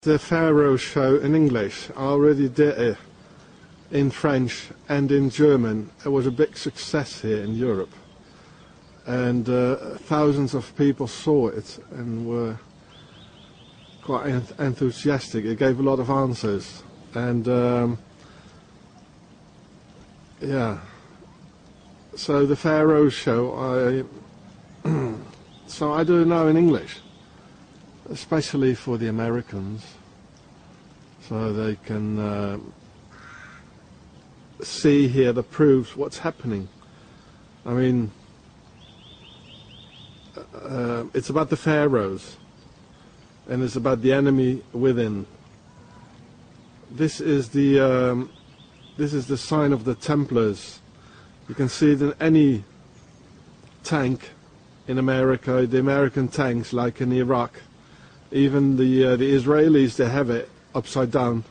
The Pharaoh show in English. I already did it in French and in German. It was a big success here in Europe, and thousands of people saw it and were quite enthusiastic. It gave a lot of answers, and yeah. So the Pharaoh show, so I do it now in English, especially for the Americans, so they can see here the proofs what's happening. I mean, it's about the pharaohs, and it's about the enemy within. This is the sign of the Templars. You can see it in any tank in America, the American tanks, like in Iraq. Even the Israelis, they have it upside down.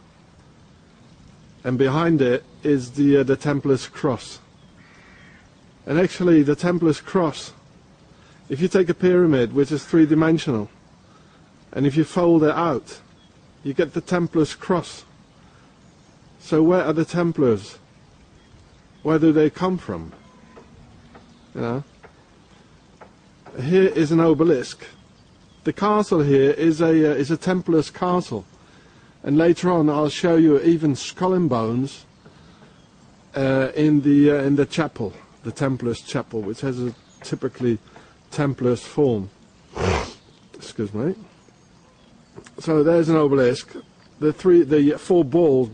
And behind it is the Templars cross. And actually, the Templars cross, if you take a pyramid which is three-dimensional, and if you fold it out, you get the Templars cross. So where are the Templars? Where do they come from? You know? Here is an obelisk. The castle here is a Templar's castle, and later on I'll show you even skull and bones in the chapel, the Templars chapel, which has a typically Templars form. Excuse me. So there's an obelisk. The four balls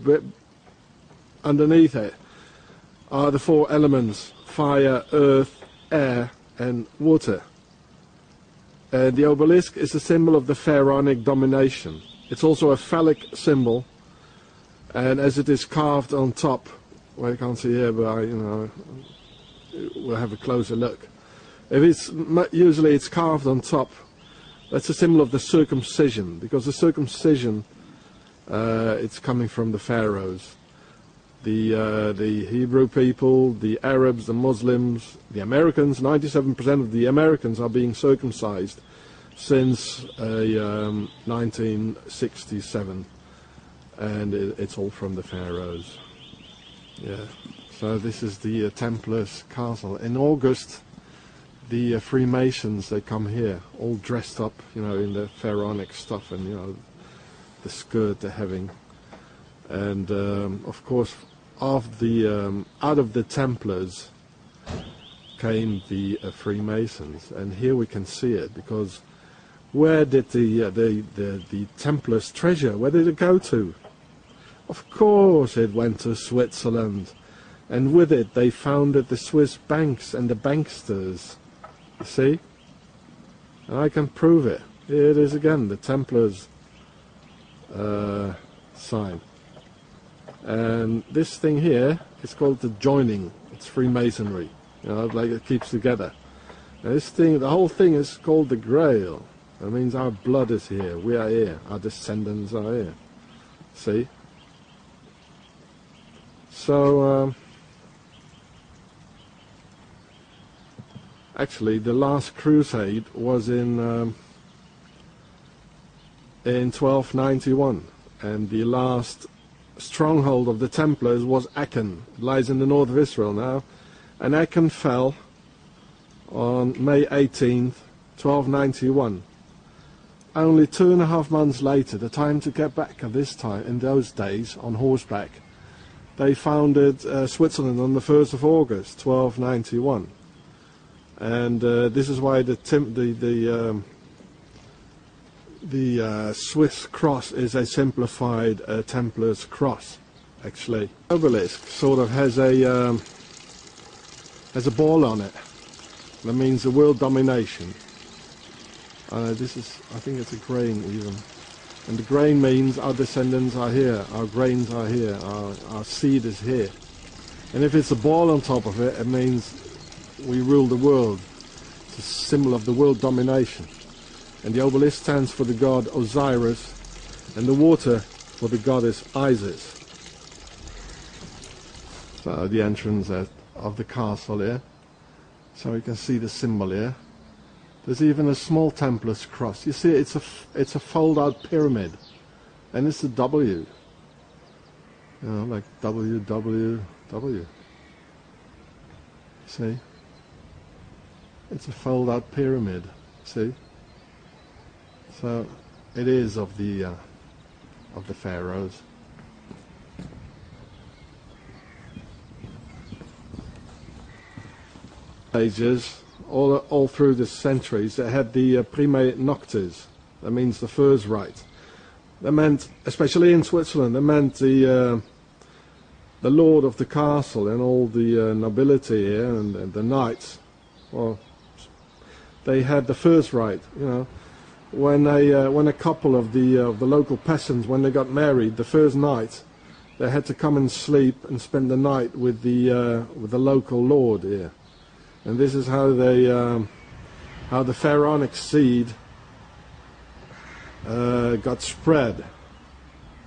underneath it are the four elements: fire, earth, air and water. The obelisk is a symbol of the Pharaonic domination. It's also a phallic symbol, and as it is carved on top, well, you can't see here, but we'll have a closer look. Usually it's carved on top. That's a symbol of the circumcision, because the circumcision it's coming from the pharaohs. The Hebrew people, the Arabs, the Muslims, the Americans, 97% of the Americans are being circumcised since 1967, and it's all from the pharaohs. Yeah. So this is the Templars castle. In August, the Freemasons, they come here, all dressed up, in the pharaonic stuff, and the skirt they're having, and of course, out of the Templars came the Freemasons, and here we can see it, because where did the Templars' treasure? Where did it go to? Of course, it went to Switzerland, and with it they founded the Swiss banks and the banksters. You see, and I can prove it. Here it is again, the Templars' sign. And this thing here is called the joining. It's Freemasonry, like it keeps together. And this thing, the whole thing is called the Grail. That means our blood is here. We are here. Our descendants are here. See? So, actually, the last crusade was in 1291, and the last stronghold of the Templars was Aachen. It lies in the north of Israel now, and Aachen fell on May 18th, 1291. Only 2.5 months later, the time to get back at this time, in those days, on horseback, they founded Switzerland on the 1st of August, 1291. And this is why the Swiss cross is a simplified Templar's cross, actually. The obelisk sort of has a ball on it. That means the world domination. I think it's a grain even. And the grain means our descendants are here, our grains are here, our seed is here. And if it's a ball on top of it, it means we rule the world. It's a symbol of the world domination. And the obelisk stands for the god Osiris, and the water for the goddess Isis. So the entrance of the castle here. So you can see the symbol here. There's even a small Templar's cross. You see, it's a fold-out pyramid. And it's a W. You know, like WWW. See? It's a fold-out pyramid. See? So it is of the pharaohs. Ages, all through the centuries, they had the prime noctes. That means the first right. That meant, especially in Switzerland, that meant the lord of the castle and all the nobility here and the knights. Well, they had the first right. You know, when a couple of the local peasants, when they got married, the first night, they had to come and sleep and spend the night with the local lord here. And this is how how the pharaonic seed got spread.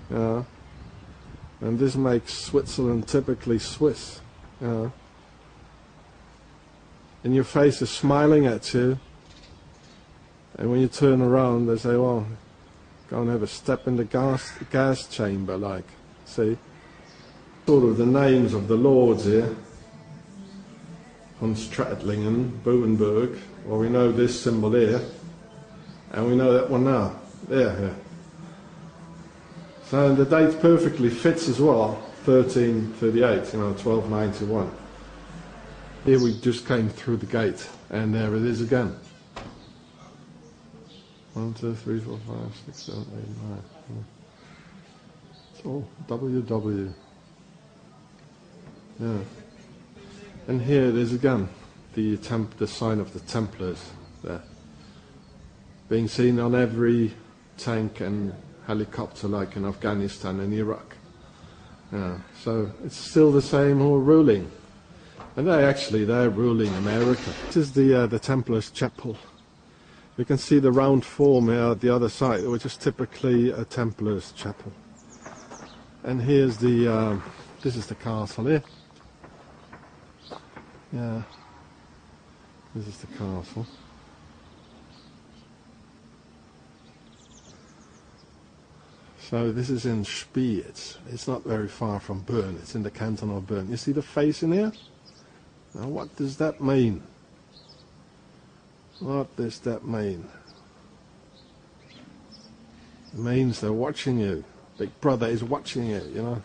And this makes Switzerland typically Swiss. And your face is smiling at you, and when you turn around, they say, "Well, go and have a step in the gas chamber." Like, see, sort of the names of the lords here. Von Stradlingen, Bovenberg. Well, we know this symbol here, and we know that one now. There. So the date perfectly fits as well. 1338, 1291. Here we just came through the gate, and there it is again. 1, 2, 3, 4, 5, 6, 7, 8, 9. It's all WW. Yeah. And here it is again, the sign of the Templars there, being seen on every tank and helicopter like in Afghanistan and Iraq. Yeah, so it's still the same who are ruling, and they're ruling America. This is the Templars chapel. You can see the round form here at the other side, which is typically a Templars chapel. And here's this is the castle here. Yeah, this is the castle. So this is in Spee. It's not very far from Bern. It's in the canton of Bern. You see the face in here? Now what does that mean? What does that mean? It means they're watching you. Big Brother is watching you, you know.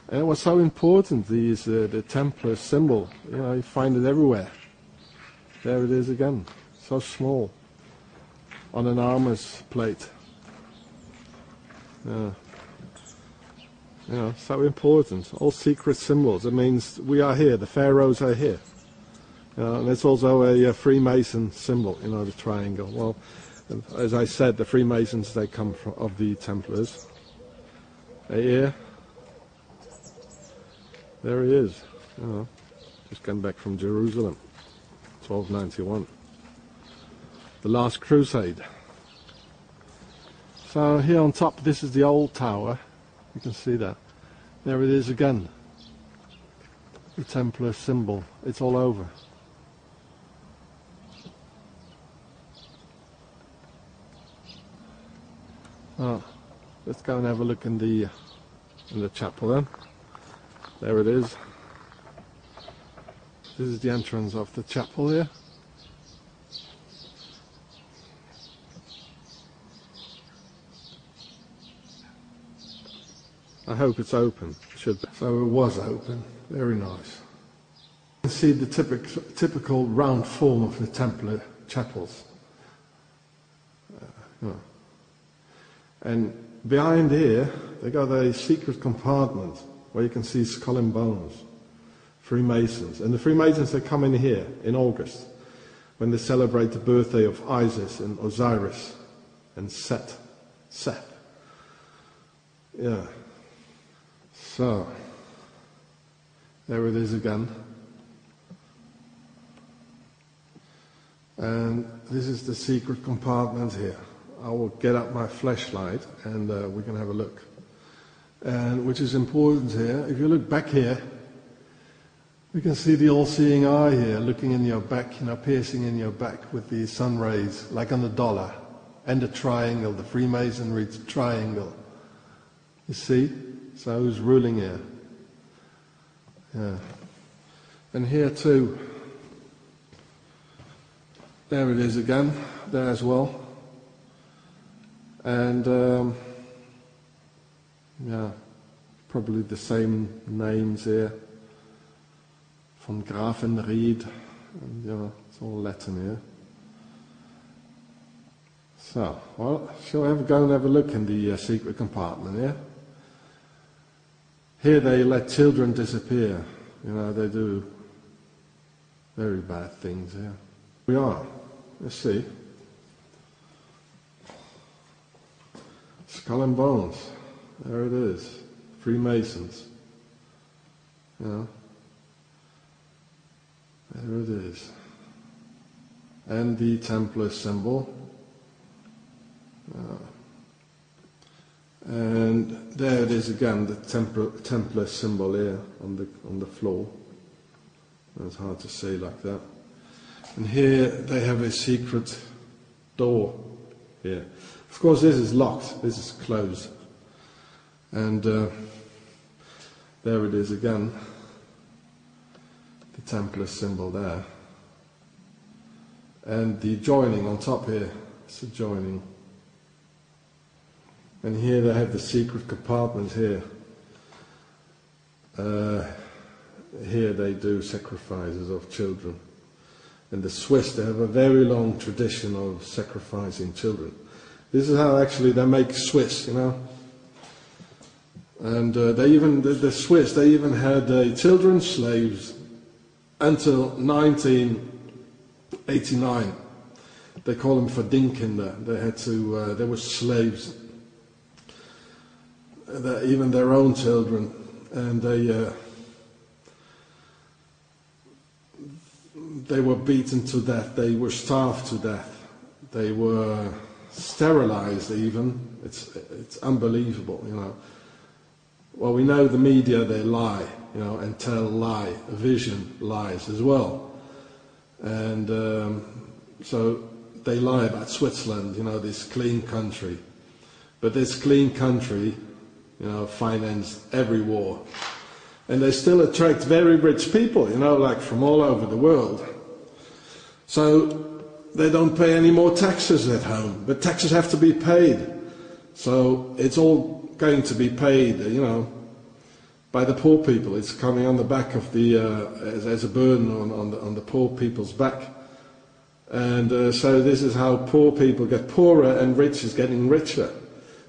And it was so important, the Templar symbol. You know, you find it everywhere. There it is again, so small, on an armor's plate. Yeah. You know, so important. All secret symbols. It means we are here. The pharaohs are here. And it's also a Freemason symbol. You know, the triangle. Well, as I said, the Freemasons, they come from of the Templars. Here. There he is, just came back from Jerusalem, 1291. The last crusade. So here on top, this is the old tower. You can see that. There it is again. The Templar symbol. It's all over. Let's go and have a look in the chapel then. There it is. This is the entrance of the chapel here. I hope it's open. It should be. So it was open. Very nice. You can see the typical round form of the Templar chapels. And behind here, they got a secret compartment where you can see skull and bones, Freemasons. And the Freemasons, they come in here in August when they celebrate the birthday of Isis and Osiris and Seth. Yeah. So, there it is again. And this is the secret compartment here. I will get up my flashlight and we can have a look. And which is important here. If you look back here, you can see the all-seeing eye here, looking in your back, piercing in your back with the sun rays, like on the dollar. And a triangle, the Freemasonry triangle. You see? So who's ruling here? Yeah. And here too. There it is again, there as well. And yeah, probably the same names here. Von Grafenried, and you know, it's all Latin here. So, well, shall we go and have a look in the secret compartment here? Here they let children disappear. You know, they do very bad things here. We are. Let's see. Skull and Bones. There it is. Freemasons. You know. There it is. And the Templar symbol. And there it is again, the Templar symbol here on the floor. It's hard to say like that. And here they have a secret door here. Of course this is locked, this is closed. And there it is again, the Templar symbol there. And the joining on top here, it's the joining. And here they have the secret compartment here. Here they do sacrifices of children. In the Swiss they have a very long tradition of sacrificing children. This is how actually they make Swiss, you know. And they even, the Swiss, they even had children slaves until 1989. They call them Verdingkinder. They had to, they were slaves. Even their own children, and they were beaten to death, they were starved to death, they were sterilized even. It's unbelievable, you know. Well, we know the media, they lie, you know, and tell lie, vision lies as well. And so they lie about Switzerland, you know, this clean country. But this clean country, you know, financed every war. And they still attract very rich people, you know, like from all over the world. So they don't pay any more taxes at home, but taxes have to be paid. So it's all going to be paid, you know, by the poor people. It's coming on the back of the, as a burden on the poor people's back. And so this is how poor people get poorer and rich is getting richer.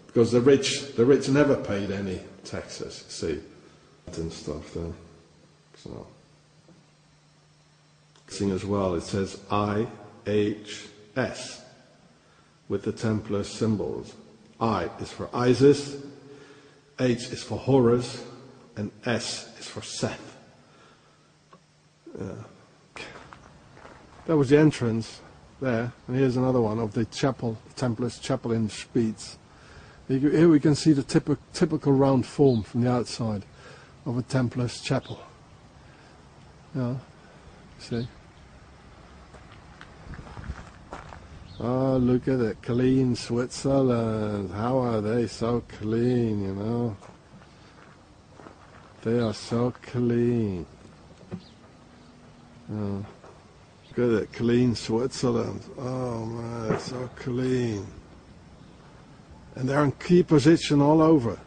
Because the rich never paid any taxes, you see, and stuff there. So, seeing as well, it says IHS with the Templar symbols. I is for Isis, H is for Horus, and S is for Seth. Yeah. That was the entrance there, and here's another one of the chapel, the Templars' chapel in Spiez. Here we can see the typical round form from the outside of a Templar's chapel. Yeah, see? Oh, look at it, clean Switzerland. How are they so clean, you know? They are so clean. Oh, look at it, clean Switzerland. Oh man, it's so clean. And they're in key position all over.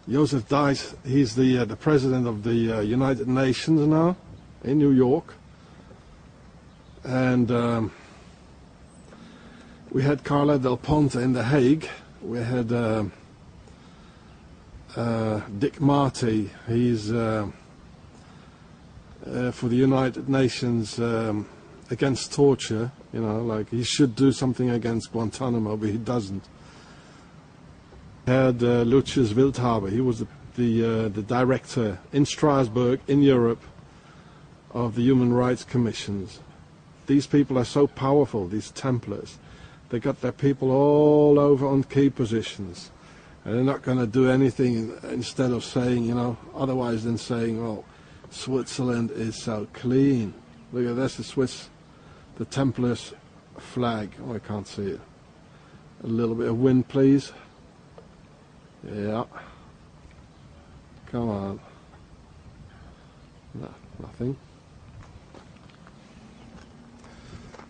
Joseph Dice, he's the president of the United Nations now, in New York. And we had Carla Del Ponte in The Hague. We had Dick Marty, he's for the United Nations against torture, you know, like he should do something against Guantanamo, but he doesn't. Had Lucius Wildhaber, he was the director in Strasbourg, in Europe, of the Human Rights Commissions. These people are so powerful, these Templars. They got their people all over on key positions. And they're not going to do anything instead of saying, you know, otherwise than saying, oh, Switzerland is so clean. Look at this, the Templars flag. Oh, I can't see it. A little bit of wind, please. Yeah. Come on. No, nothing.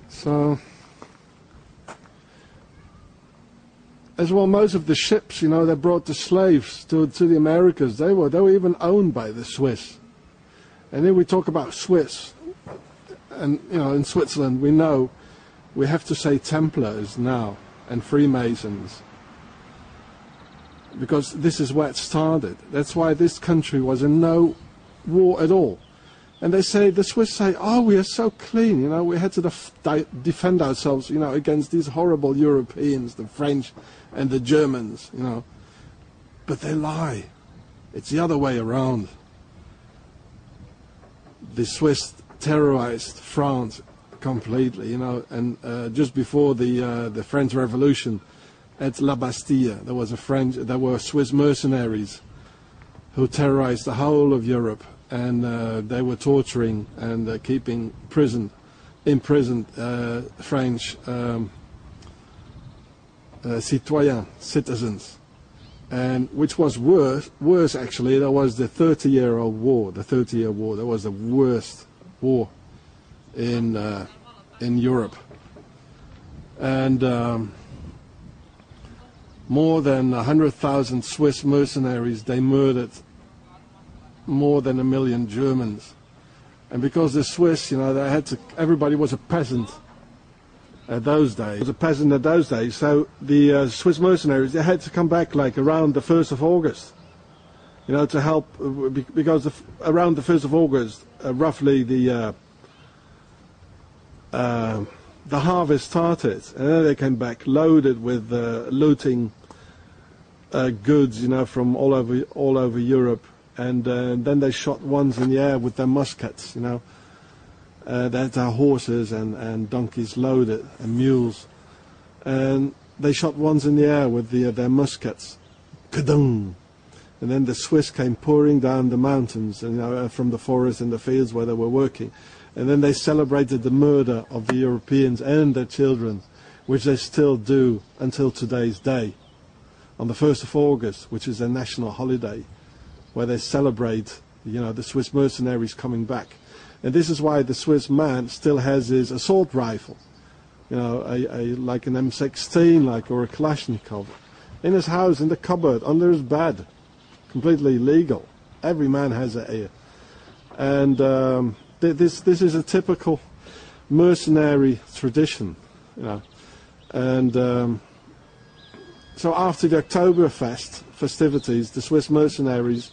So, as well, most of the ships, you know, that brought the slaves to the Americas, they were even owned by the Swiss. And then we talk about Swiss, and you know, in Switzerland we know we have to say Templars now and Freemasons, because this is where it started. That's why this country was in no war at all. And they say, the Swiss say, oh, we are so clean, you know, we had to defend ourselves, you know, against these horrible Europeans, the French and the Germans, you know. But they lie. It's the other way around. The Swiss terrorized France completely, you know, and just before the French Revolution, at La Bastille, there were Swiss mercenaries who terrorized the whole of Europe, and they were torturing and keeping imprisoned French citizens. And which was worse actually, that was the 30-year War. The 30-year War, that was the worst war in Europe. And more than 100,000 Swiss mercenaries, they murdered more than 1 million Germans. And because the Swiss, you know, everybody was a peasant at those days. So the Swiss mercenaries, they had to come back like around the 1st of August, you know, to help, because around the 1st of August, roughly the harvest started, and then they came back loaded with looting goods, you know, from all over Europe, and then they shot ones in the air with their muskets, you know. They had their horses and donkeys loaded, and mules, and they shot ones in the air with their muskets. Kadung! And then the Swiss came pouring down the mountains, and, you know, from the forest and the fields where they were working. And then they celebrated the murder of the Europeans and their children, which they still do until today's day, on the 1st of August, which is their national holiday, where they celebrate, you know, the Swiss mercenaries coming back. And this is why the Swiss man still has his assault rifle, you know, like an M16, or a Kalashnikov, in his house, in the cupboard, under his bed, completely legal. Every man has it here. And this is a typical mercenary tradition, you know. And so after the Oktoberfest festivities, the Swiss mercenaries,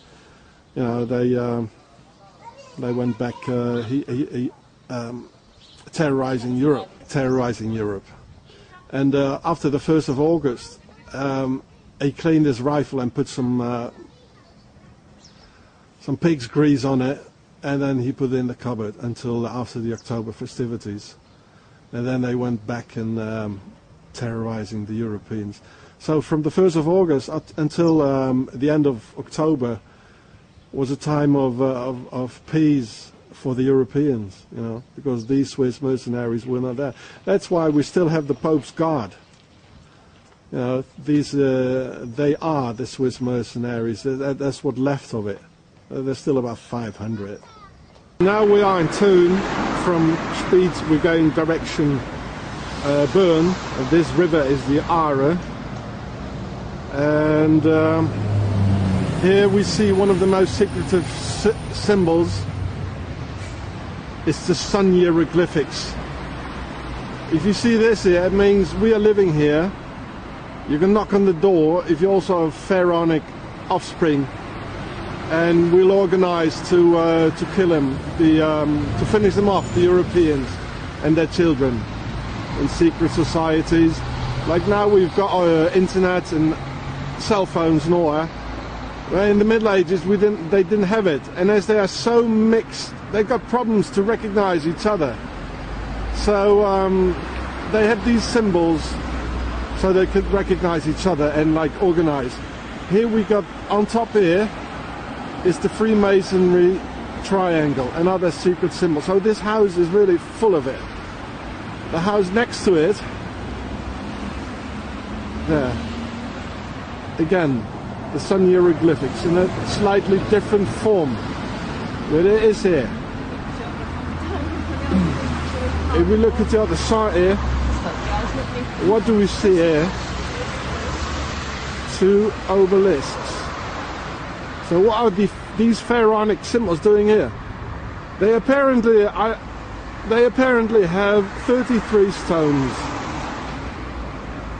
you know, they went back terrorizing Europe. And after the 1st of August, he cleaned his rifle and put some pig's grease on it, and then he put it in the cupboard until after the October festivities. And then they went back and terrorizing the Europeans. So from the 1st of August up until the end of October was a time of peace for the Europeans, you know, because these Swiss mercenaries were not there. That's why we still have the Pope's Guard. You know, they are the Swiss mercenaries. That's what left of it. There's still about 500. Now we are in Thun. From Speeds we're going direction Bern. This river is the Aare. And here we see one of the most secretive symbols. It's the sun hieroglyphics. If you see this here, it means we are living here. You can knock on the door if you also have pharaonic offspring, and we'll organize to kill him, to finish them off, the Europeans and their children, in secret societies. Like now we've got internet and cell phones and all that. In the Middle Ages they didn't have it, and as they are so mixed, they've got problems to recognize each other. So they have these symbols so they could recognize each other and like organize. Here we got on top here is the Freemasonry triangle, another secret symbol. So this house is really full of it. The house next to it there. Again, the sun hieroglyphics in a slightly different form, but it is here. If we look at the other side here, what do we see here? Two obelisks. So what are these pharaonic symbols doing here? They apparently have 33 stones,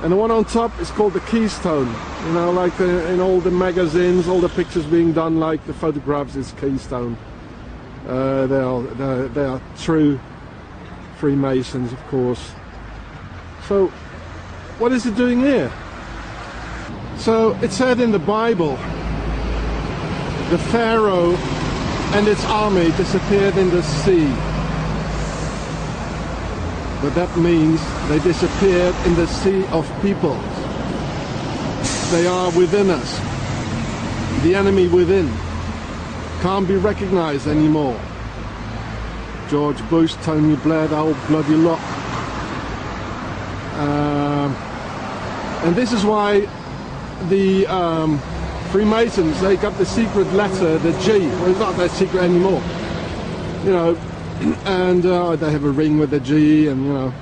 and the one on top is called the keystone. You know, like in all the magazines, all the pictures being done, like the photographs is keystone. They are true Freemasons, of course. So what is it doing here? So it said in the Bible, the Pharaoh and its army disappeared in the sea. But that means they disappeared in the sea of people. They are within us. The enemy within can't be recognized anymore. George Bush, Tony Blair, the whole bloody lot. And this is why the Freemasons, they got the secret letter, the G. Well, it's not that secret anymore. You know, and they have a ring with the G, and you know,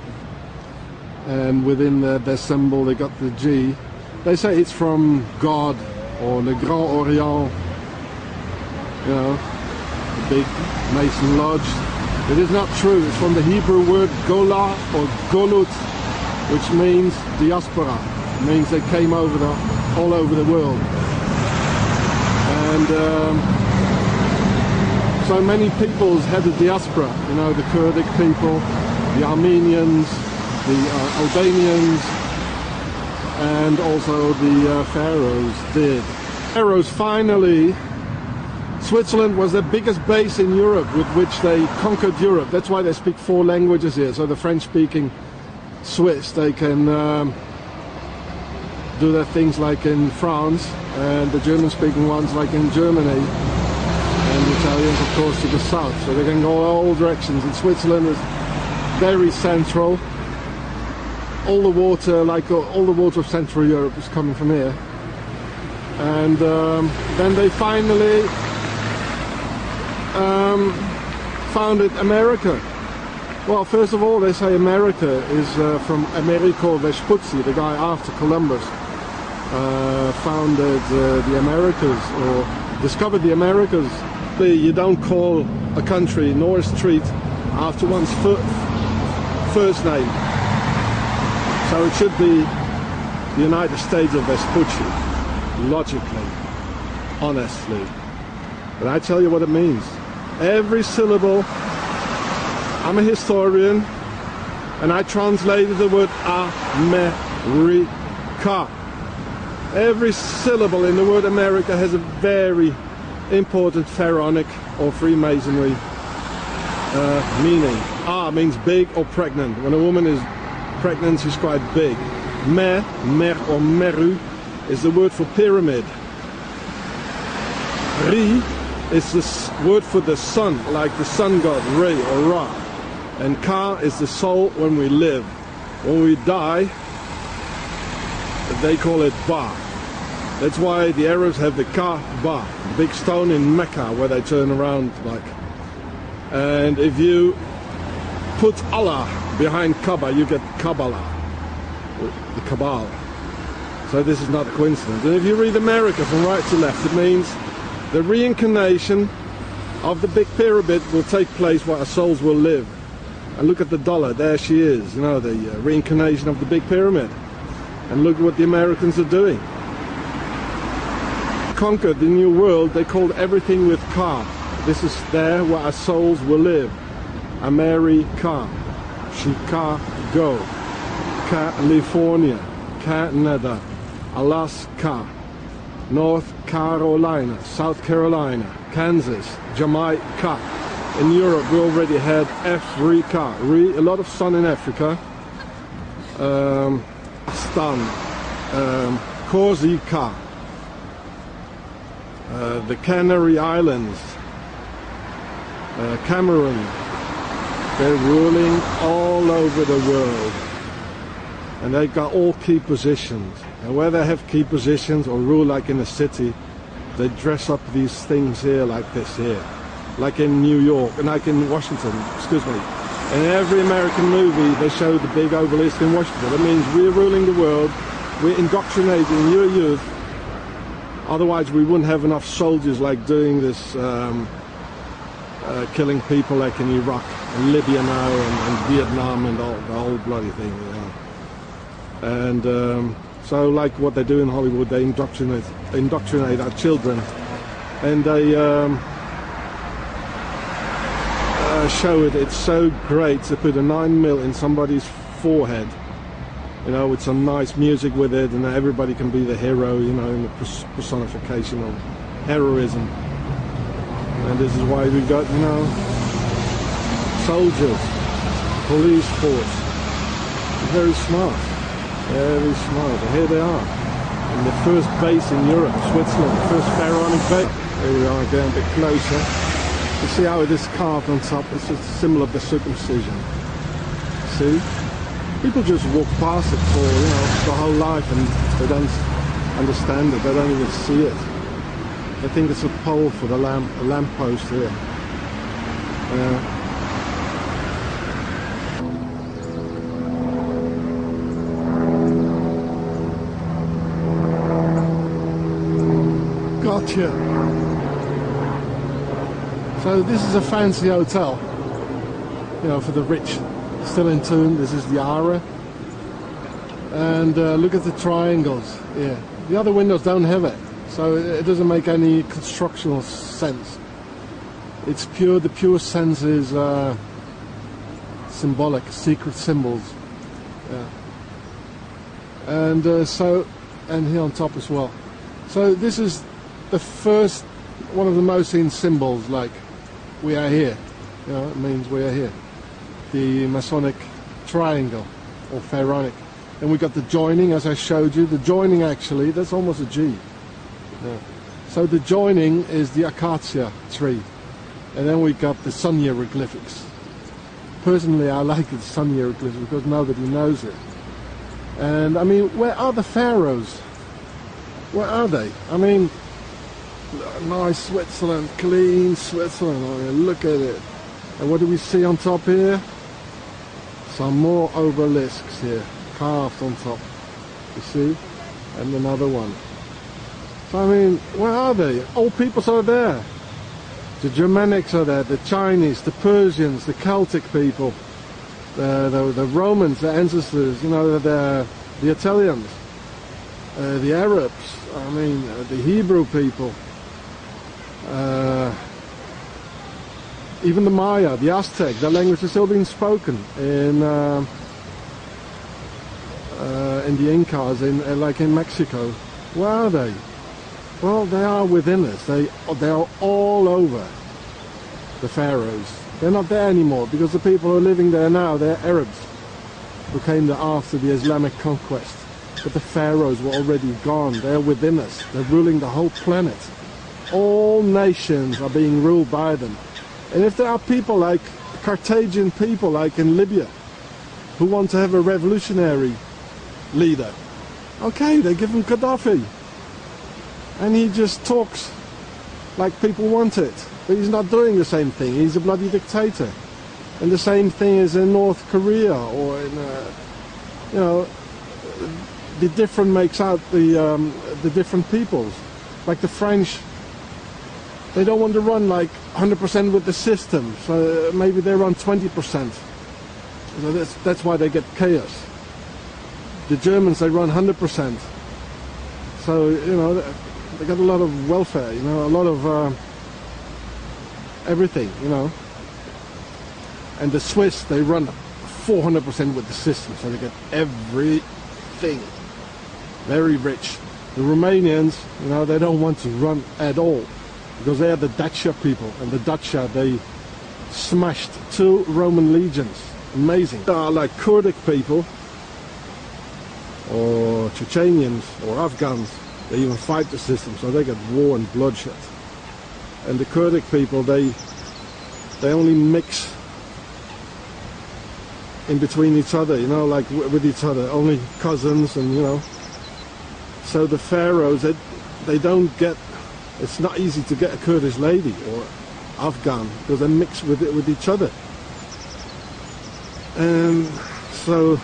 and within their symbol they got the G. They say it's from God or Le Grand Orient, you know, the big Mason lodge. It is not true. It's from the Hebrew word Gola or Golut, which means diaspora. It means they came all over the world. And so many peoples had a diaspora, you know, the Kurdic people, the Armenians, the Albanians, and also the Pharaohs did. Pharaohs finally, Switzerland was the biggest base in Europe with which they conquered Europe. That's why they speak 4 languages here. So the French-speaking Swiss, they can do their things like in France, and the German-speaking ones like in Germany, and the Italians, of course, to the south. So they can go all directions. And Switzerland is very central. All the water, like all the water of Central Europe, is coming from here. And then they finally founded America. Well, first of all, they say America is from Americo Vespucci, the guy after Columbus founded the Americas, or discovered the Americas. You don't call a country nor a street after one's first name. So it should be the United States of Vespucci, logically, honestly. But I tell you what it means. Every syllable, I'm a historian, and I translated the word America. Every syllable in the word America has a very important pharaonic or Freemasonry meaning. A means big or pregnant. When a woman is pregnant, she's quite big. Mer or meru is the word for pyramid. Ri is the word for the sun, like the sun god, Re or Ra. And Ka is the soul when we live. When we die, they call it Ba. That's why the Arabs have the Kaaba, the big stone in Mecca where they turn around like. And if you put Allah behind Kaaba, you get Kabbalah, the Kabbalah. So this is not a coincidence. And if you read America from right to left, it means the reincarnation of the big pyramid will take place where our souls will live. And look at the dollar, there she is, you know, the reincarnation of the big pyramid. And look what the Americans are doing. Conquered the new world, they called everything with Ka. This is there where our souls will live. America, Chicago, California, Canada, Alaska, North Carolina, South Carolina, Kansas, Jamaica. In Europe we already had Africa, a lot of sun in Africa. Stan, Corsica, the Canary Islands, Cameroon. They're ruling all over the world, and they've got all key positions. And where they have key positions or rule, like in a city, they dress up these things here like this here. Like in New York, and like in Washington, excuse me. In every American movie, they show the big obelisk in Washington. That means we're ruling the world, we're indoctrinating your youth. Otherwise, we wouldn't have enough soldiers like doing this, killing people like in Iraq and Libya now and Vietnam and all, the whole bloody thing, you know. And so, like what they do in Hollywood, they indoctrinate our children, and they show it. It's so great to put a 9mm in somebody's forehead, you know, with some nice music with it, and everybody can be the hero, you know, in the personification of heroism. And this is why we got, you know, soldiers, police force. Very smart, very smart. And here they are, in the first base in Europe, Switzerland, the first Faraonska base. Here we are, getting a bit closer. You see how it is carved on top? It's just a symbol of the circumcision. See? People just walk past it for, you know, the whole life, and they don't understand it. They don't even see it. They think it's a pole for the lamp post here. Gotcha. So this is a fancy hotel, you know, for the rich. Still in tune. This is the Ara. And look at the triangles here. The other windows don't have it, so it doesn't make any constructional sense. It's pure, the pure sense is symbolic, secret symbols. Yeah. And and here on top as well. So this is the first, one of the most seen symbols, like we are here. You know, it means we are here. The Masonic triangle, or Pharaonic. And we got the joining, as I showed you. The joining, actually, that's almost a G. Yeah. So the joining is the acacia tree. And then we got the sun hieroglyphics. Personally, I like the sun hieroglyphics because nobody knows it. And I mean, where are the pharaohs? Where are they? I mean, nice Switzerland, clean Switzerland. I mean, look at it. And what do we see on top here? Some more obelisks here, carved on top. You see? And another one. So I mean, where are they? All peoples are there. The Germanics are there, the Chinese, the Persians, the Celtic people, the Romans, the ancestors, you know, the Italians, the Arabs, I mean, the Hebrew people, even the Maya, the Aztec. Their language is still being spoken in the Incas, like in Mexico. Where are they? Well, they are within us. They are all over the pharaohs. They're not there anymore because the people who are living there now, they're Arabs who came there after the Islamic conquest. But the pharaohs were already gone. They're within us. They're ruling the whole planet. All nations are being ruled by them. And if there are people like Carthaginian people, like in Libya, who want to have a revolutionary leader, okay, they give him Gaddafi. And he just talks like people want it. But he's not doing the same thing. He's a bloody dictator. And the same thing is in North Korea, or in, you know, the different makes out the different peoples. Like the French, they don't want to run like 100% with the system. So maybe they run 20%. So that's why they get chaos. The Germans, they run 100%. So, you know, they got a lot of welfare, you know, a lot of everything, you know. And the Swiss, they run 400% with the system, so they get everything. Very rich. The Romanians, you know, they don't want to run at all because they are the Dacia people, and the Dacia, they smashed 2 Roman legions. Amazing. They are like Kurdic people, or Chechenians, or Afghans. They even fight the system, so they get war and bloodshed. And the Kurdic people, they only mix in between each other, you know, like with each other, only cousins, and you know, so the pharaohs, they don't get, it's not easy to get a Kurdish lady or Afghan because they mix with each other. And so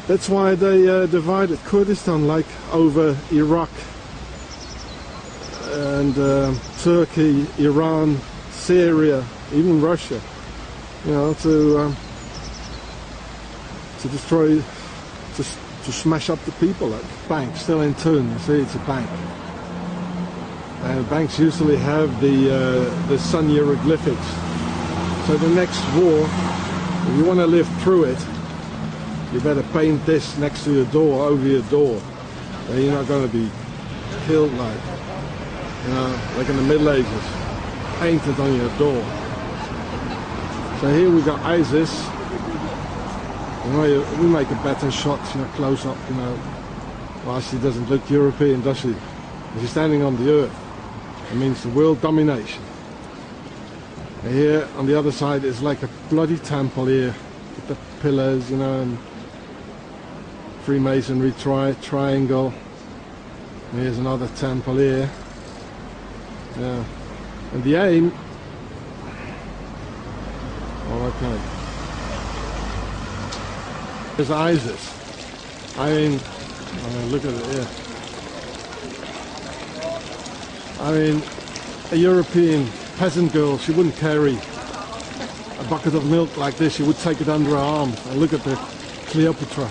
that's why they divided Kurdistan, like over Iraq and Turkey, Iran, Syria, even Russia, you know, to destroy, to smash up the people. Like bank, still in tune. You see, it's a bank. And banks usually have the sun hieroglyphics. So the next war, if you want to live through it, you better paint this next to your door, over your door. Then you're not going to be killed like, you know, like in the Middle Ages. Paint it on your door. So here we got ISIS. You know, we make a better shot, you know, close up, you know. Well, she doesn't look European, does she? If she's standing on the earth, it means the world domination. And here on the other side is like a bloody temple here, with the pillars, you know, and Freemasonry triangle. And here's another temple here. Yeah. And the aim. Oh, okay. There's ISIS. I mean, look at it here. I mean, a European peasant girl, she wouldn't carry a bucket of milk like this. She would take it under her arm. And look at the Cleopatra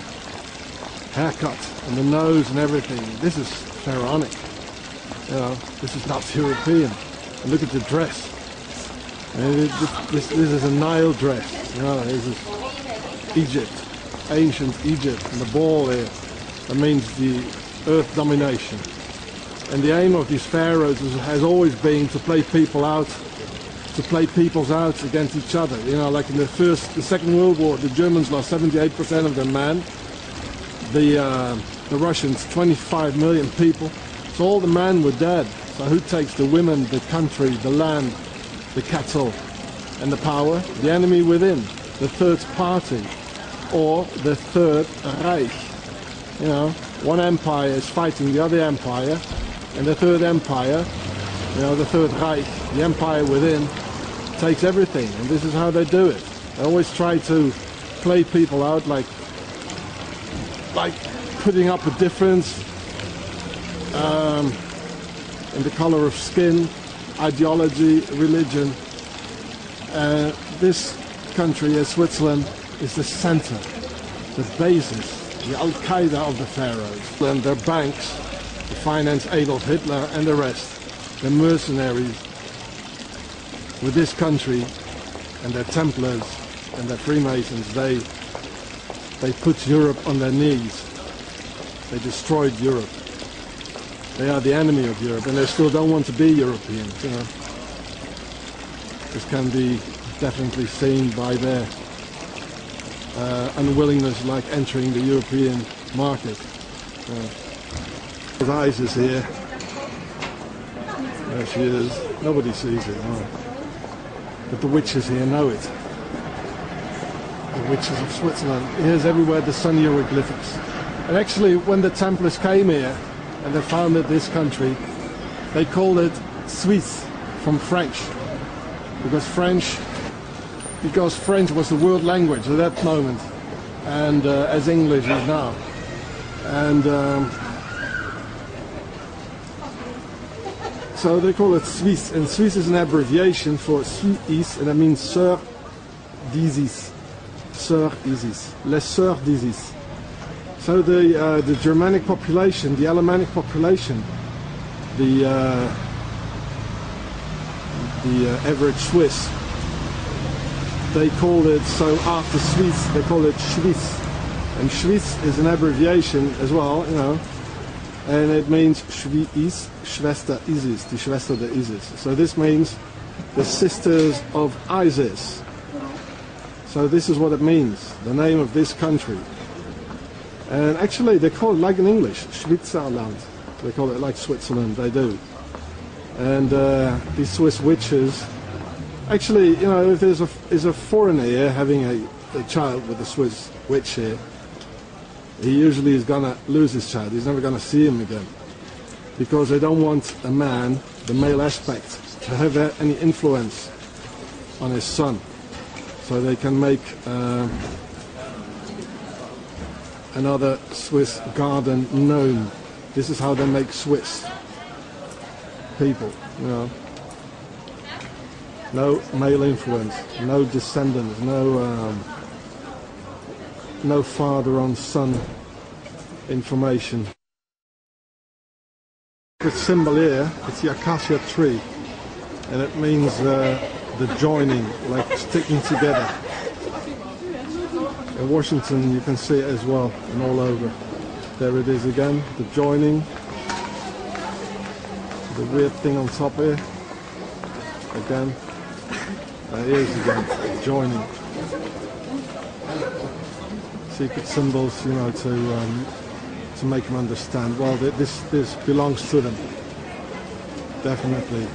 haircut and the nose and everything. This is pharaonic. You know, this is not European. And look at the dress. And this is a Nile dress. You know, this is Egypt. Ancient Egypt, and the ball here, that means the earth domination. And the aim of these pharaohs has always been to play people out, to play peoples out against each other. You know, like in the Second World War, the Germans lost 78% of their men, the Russians 25 million people, so all the men were dead. So who takes the women, the country, the land, the cattle, and the power? The enemy within, the third party, or the Third Reich. You know, one empire is fighting the other empire, and the third empire, you know, the Third Reich, the empire within, takes everything. And this is how they do it. They always try to play people out, like putting up a difference in the color of skin, ideology, religion. This country, Switzerland, is the center, the basis, the Al-Qaeda of the pharaohs. And their banks to finance Adolf Hitler and the rest, the mercenaries with this country, and their Templars and their Freemasons, they put Europe on their knees. They destroyed Europe. They are the enemy of Europe, and they still don't want to be Europeans, you know. This can be definitely seen by their unwillingness, like entering the European market. There's ISIS here. There she is. Nobody sees it, no. But the witches here know it. The witches of Switzerland. Here's everywhere the sun hieroglyphics. And actually, when the Templars came here and they founded this country, they called it Suisse, from French. Because French was the world language at that moment, and as English is now. And so they call it Suisse, and Suisse is an abbreviation for Suisse, and that means Sœur d'Isis. Sœur Isis, les Sœurs d'Isis. So the Germanic population, the Alemannic population, the average Swiss, they called it, so after Swiss, they call it Schwyz. And Schwyz is an abbreviation as well, you know, and it means Schwyz, Schwester Isis, die Schwester der Isis. So this means the sisters of Isis. So this is what it means, the name of this country. And actually they call it like in English, Schweizerland. They call it like Switzerland, they do. And these Swiss witches, actually, you know, if there's a foreigner here having a child with a Swiss witch here, he usually is gonna lose his child. He's never gonna see him again, because they don't want a man, the male aspect, to have any influence on his son, so they can make another Swiss garden gnome. This is how they make Swiss people, you know. No male influence, no descendants, no father on son information. The symbol here, it's the acacia tree, and it means the joining, like sticking together. In Washington you can see it as well, and all over. There it is again, the joining. The weird thing on top here. Again. There it is again, joining. Secret symbols, you know, to make them understand. Well, this belongs to them. Definitely.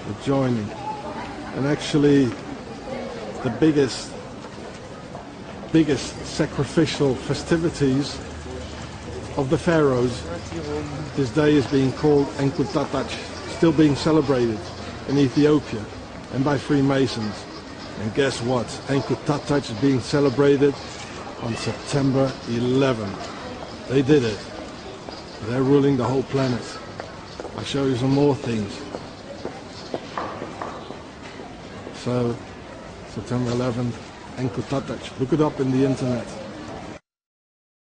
The joining. And actually, the biggest sacrificial festivities of the pharaohs, this day is being called Enkutataç, still being celebrated in Ethiopia and by Freemasons. And guess what? Enkutataç is being celebrated on September 11th. They did it. They're ruling the whole planet. I'll show you some more things. So, September 11th, Enkutataç. Look it up in the internet.